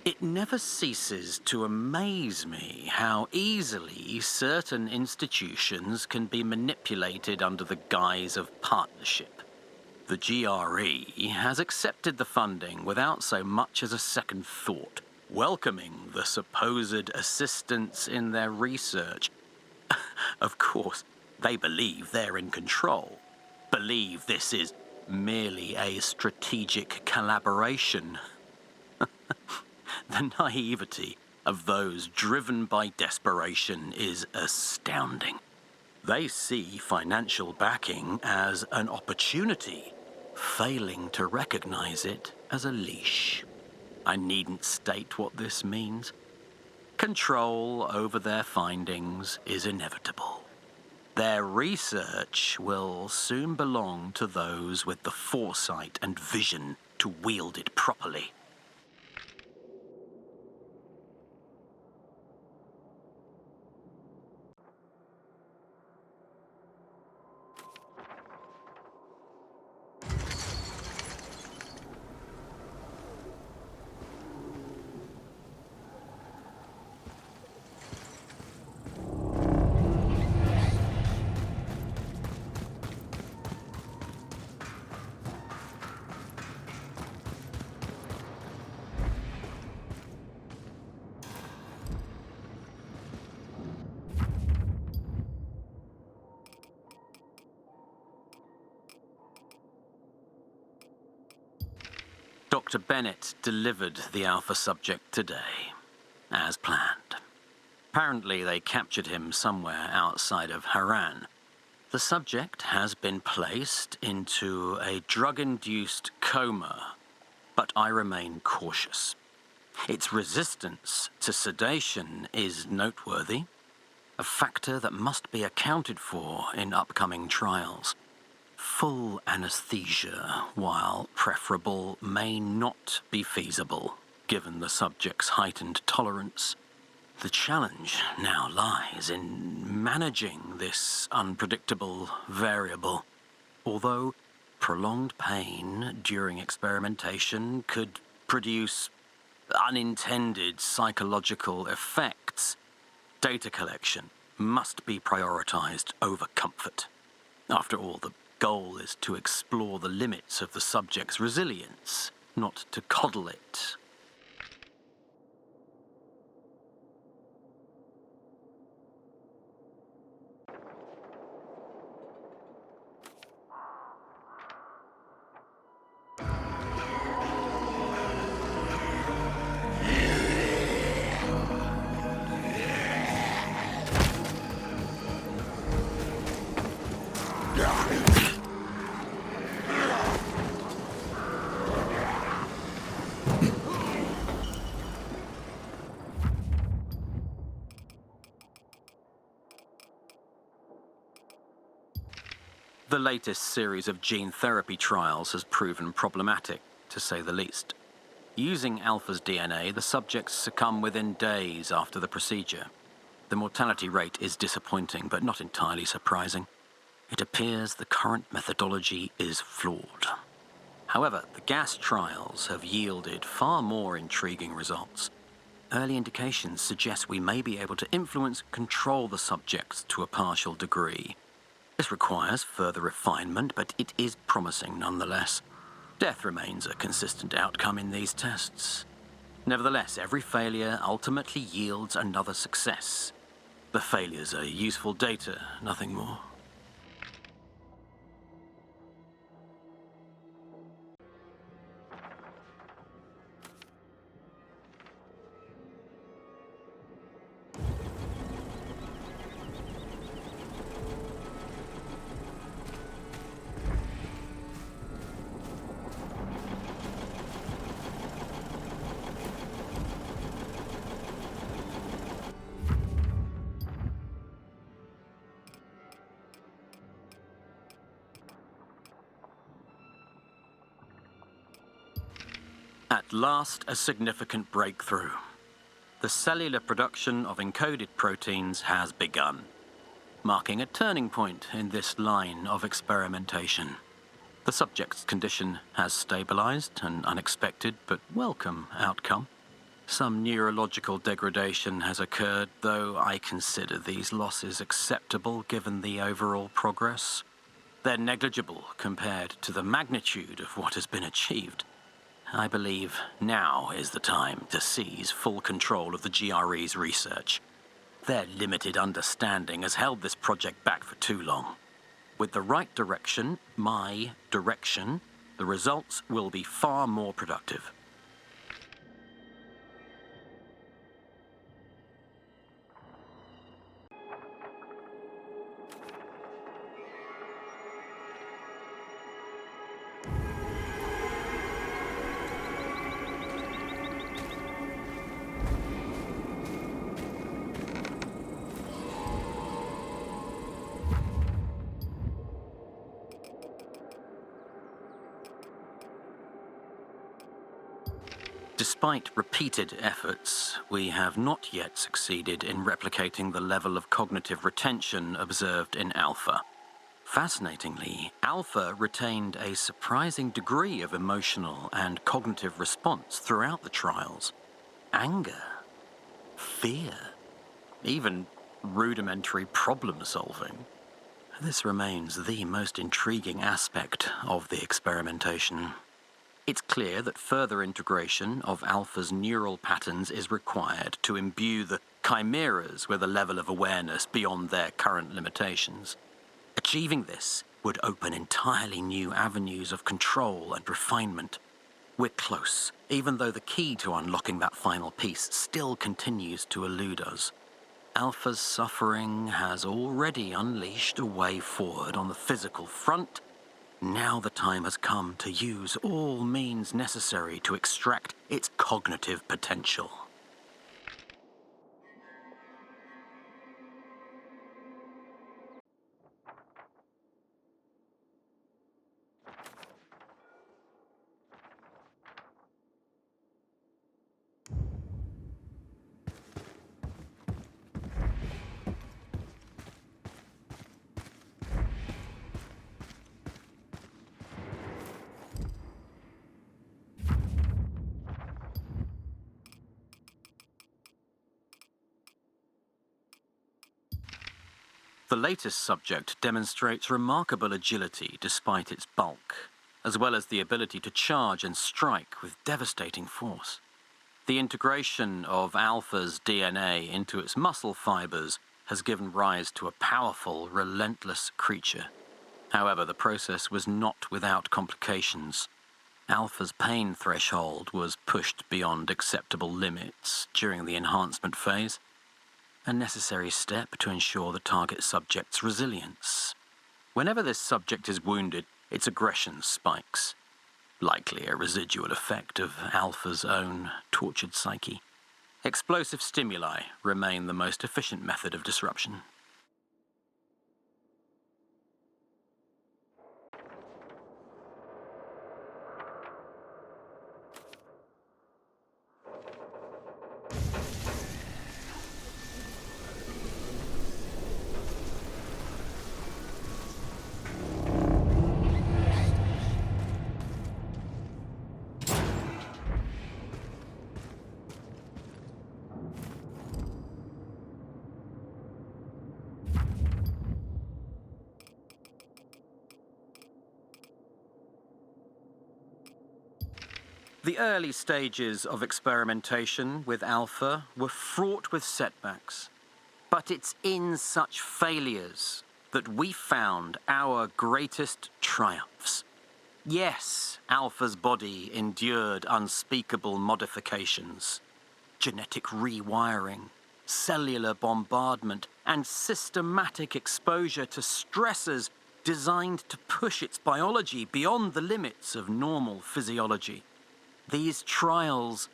It never ceases to amaze me how easily certain institutions can be manipulated under the guise of partnership. The GRE has accepted the funding without so much as a second thought, welcoming the supposed assistance in their research. Of course, they believe they're in control, believe this is merely a strategic collaboration. The naivety of those driven by desperation is astounding. They see financial backing as an opportunity, failing to recognize it as a leash. I needn't state what this means. Control over their findings is inevitable. Their research will soon belong to those with the foresight and vision to wield it properly. Dr. Bennett delivered the Alpha subject today, as planned. Apparently they captured him somewhere outside of Haran. The subject has been placed into a drug-induced coma, but I remain cautious. Its resistance to sedation is noteworthy, a factor that must be accounted for in upcoming trials. Full anesthesia, while preferable, may not be feasible, given the subject's heightened tolerance. The challenge now lies in managing this unpredictable variable. Although prolonged pain during experimentation could produce unintended psychological effects, data collection must be prioritized over comfort. After all, the goal is to explore the limits of the subject's resilience, not to coddle it. The latest series of gene therapy trials has proven problematic, to say the least. Using Alpha's DNA, the subjects succumb within days after the procedure. The mortality rate is disappointing, but not entirely surprising. It appears the current methodology is flawed. However, the gas trials have yielded far more intriguing results. Early indications suggest we may be able to influence and control the subjects to a partial degree. This requires further refinement, but it is promising nonetheless. Death remains a consistent outcome in these tests. Nevertheless, every failure ultimately yields another success. The failures are useful data, nothing more. At last, a significant breakthrough. The cellular production of encoded proteins has begun, marking a turning point in this line of experimentation. The subject's condition has stabilized, an unexpected but welcome outcome. Some neurological degradation has occurred, though I consider these losses acceptable given the overall progress. They're negligible compared to the magnitude of what has been achieved. I believe now is the time to seize full control of the GRE's research. Their limited understanding has held this project back for too long. With the right direction, my direction, the results will be far more productive. Despite repeated efforts, we have not yet succeeded in replicating the level of cognitive retention observed in Alpha. Fascinatingly, Alpha retained a surprising degree of emotional and cognitive response throughout the trials. Anger, fear, even rudimentary problem solving. This remains the most intriguing aspect of the experimentation. It's clear that further integration of Alpha's neural patterns is required to imbue the chimeras with a level of awareness beyond their current limitations. Achieving this would open entirely new avenues of control and refinement. We're close, even though the key to unlocking that final piece still continues to elude us. Alpha's suffering has already unleashed a way forward on the physical front. Now the time has come to use all means necessary to extract its cognitive potential. The latest subject demonstrates remarkable agility despite its bulk, as well as the ability to charge and strike with devastating force. The integration of Alpha's DNA into its muscle fibers has given rise to a powerful, relentless creature. However, the process was not without complications. Alpha's pain threshold was pushed beyond acceptable limits during the enhancement phase, a necessary step to ensure the target subject's resilience. Whenever this subject is wounded, its aggression spikes, likely a residual effect of Alpha's own tortured psyche. Explosive stimuli remain the most efficient method of disruption. The early stages of experimentation with Alpha were fraught with setbacks. But it's in such failures that we found our greatest triumphs. Yes, Alpha's body endured unspeakable modifications, genetic rewiring, cellular bombardment, and systematic exposure to stressors designed to push its biology beyond the limits of normal physiology. These trials,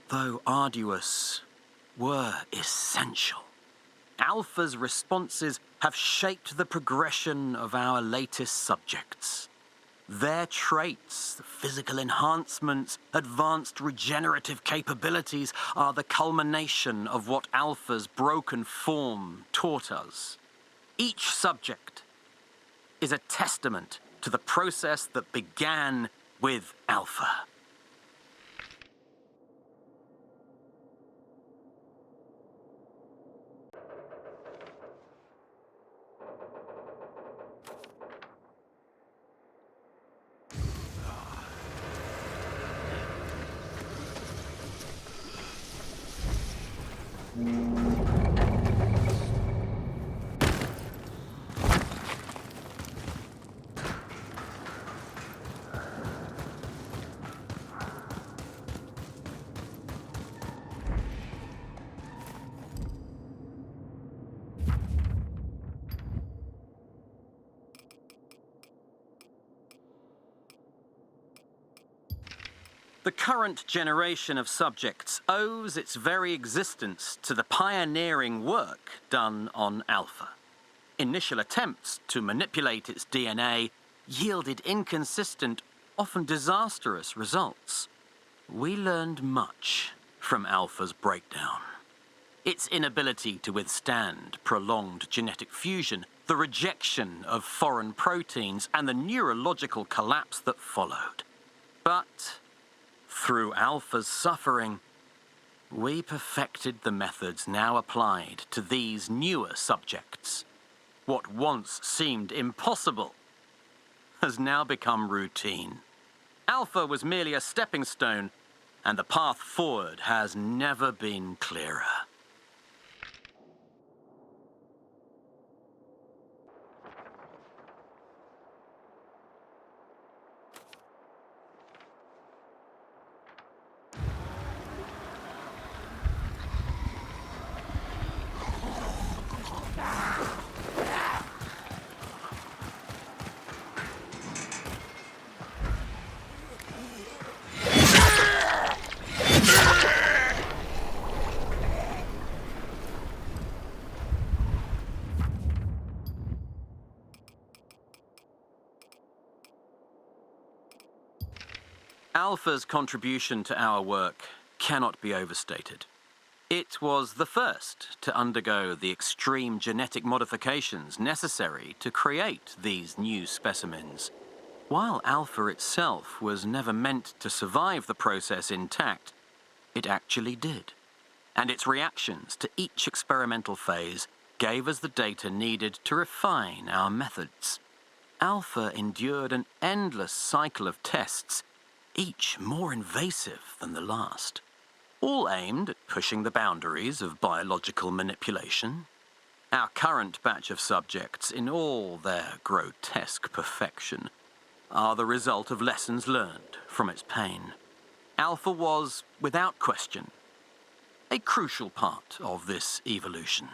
though arduous, were essential. Alpha's responses have shaped the progression of our latest subjects. Their traits, physical enhancements, advanced regenerative capabilities are the culmination of what Alpha's broken form taught us. Each subject is a testament to the process that began with Alpha. The current generation of subjects owes its very existence to the pioneering work done on Alpha. Initial attempts to manipulate its DNA yielded inconsistent, often disastrous results. We learned much from Alpha's breakdown. Its inability to withstand prolonged genetic fusion, the rejection of foreign proteins, and the neurological collapse that followed. But through Alpha's suffering, we perfected the methods now applied to these newer subjects. What once seemed impossible has now become routine. Alpha was merely a stepping stone, and the path forward has never been clearer. Alpha's contribution to our work cannot be overstated. It was the first to undergo the extreme genetic modifications necessary to create these new specimens. While Alpha itself was never meant to survive the process intact, it actually did. And its reactions to each experimental phase gave us the data needed to refine our methods. Alpha endured an endless cycle of tests, each more invasive than the last, all aimed at pushing the boundaries of biological manipulation. Our current batch of subjects, in all their grotesque perfection, are the result of lessons learned from its pain. Alpha was, without question, a crucial part of this evolution.